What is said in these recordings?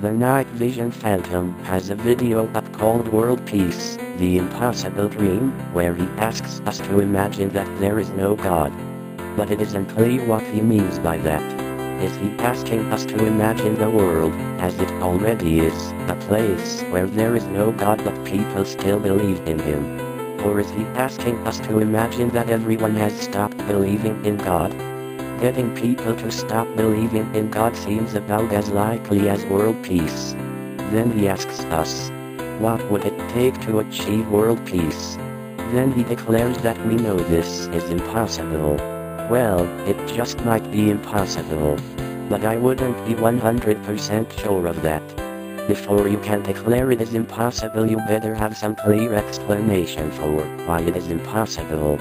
The Night Vision Phantom has a video up called World Peace, the Impossible Dream, where he asks us to imagine that there is no God. But it is unclear what he means by that. Is he asking us to imagine the world, as it already is, a place where there is no God but people still believe in him? Or is he asking us to imagine that everyone has stopped believing in God? Getting people to stop believing in God seems about as likely as world peace. Then he asks us, what would it take to achieve world peace? Then he declares that we know this is impossible. Well, it just might be impossible. But I wouldn't be 100% sure of that. Before you can declare it is impossible, you better have some clear explanation for why it is impossible.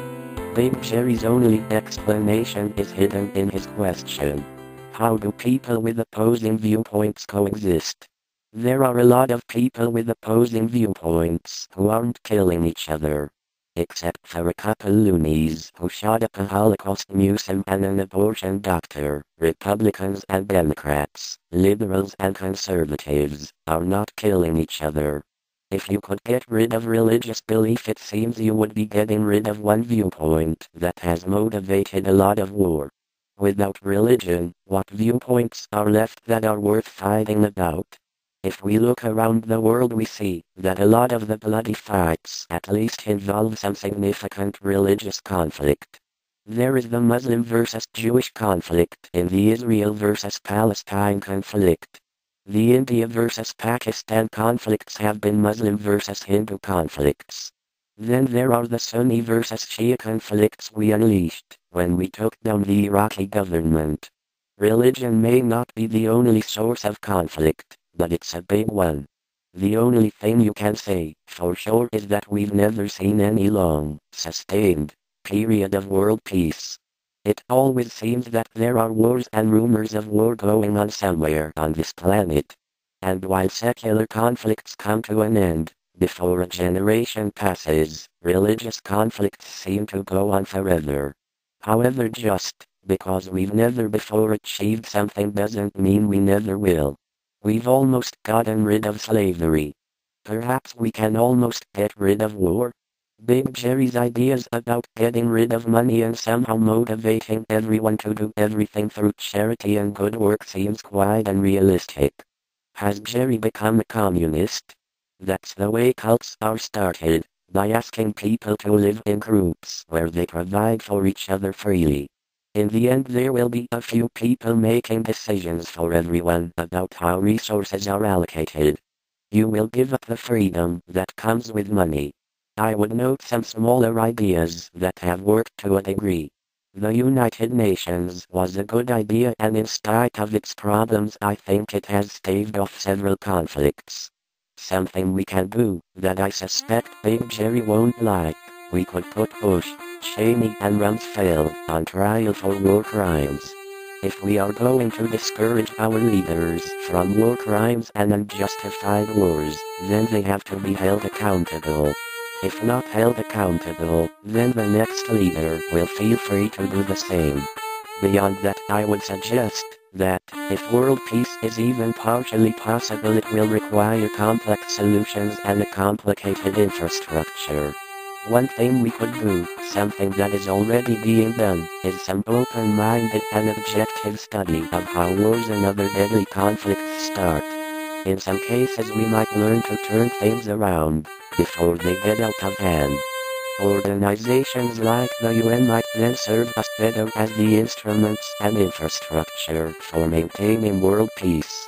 Big Jerry's only explanation is hidden in his question. How do people with opposing viewpoints coexist? There are a lot of people with opposing viewpoints who aren't killing each other. Except for a couple loonies who shot up a Holocaust museum and an abortion doctor. Republicans and Democrats, liberals and conservatives, are not killing each other. If you could get rid of religious belief, it seems you would be getting rid of one viewpoint that has motivated a lot of war. Without religion, what viewpoints are left that are worth fighting about? If we look around the world, we see that a lot of the bloody fights at least involve some significant religious conflict. There is the Muslim versus Jewish conflict in the Israel versus Palestine conflict. The India versus Pakistan conflicts have been Muslim versus Hindu conflicts. Then there are the Sunni versus Shia conflicts we unleashed when we took down the Iraqi government. Religion may not be the only source of conflict, but it's a big one. The only thing you can say for sure is that we've never seen any long, sustained period of world peace. It always seems that there are wars and rumors of war going on somewhere on this planet. And while secular conflicts come to an end before a generation passes, religious conflicts seem to go on forever. However, just because we've never before achieved something doesn't mean we never will. We've almost gotten rid of slavery. Perhaps we can almost get rid of war. Big Jerry's ideas about getting rid of money and somehow motivating everyone to do everything through charity and good work seems quite unrealistic. Has Jerry become a communist? That's the way cults are started, by asking people to live in groups where they provide for each other freely. In the end, there will be a few people making decisions for everyone about how resources are allocated. You will give up the freedom that comes with money. I would note some smaller ideas that have worked to a degree. The United Nations was a good idea, and in spite of its problems, I think it has staved off several conflicts. Something we can do that I suspect Big Jerry won't like. We could put Bush, Cheney and Rumsfeld on trial for war crimes. If we are going to discourage our leaders from war crimes and unjustified wars, then they have to be held accountable. If not held accountable, then the next leader will feel free to do the same. Beyond that, I would suggest that, if world peace is even partially possible, it will require complex solutions and a complicated infrastructure. One thing we could do, something that is already being done, is some open-minded and objective study of how wars and other deadly conflicts start. In some cases, we might learn to turn things around before they get out of hand. Organizations like the UN might then serve us better as the instruments and infrastructure for maintaining world peace.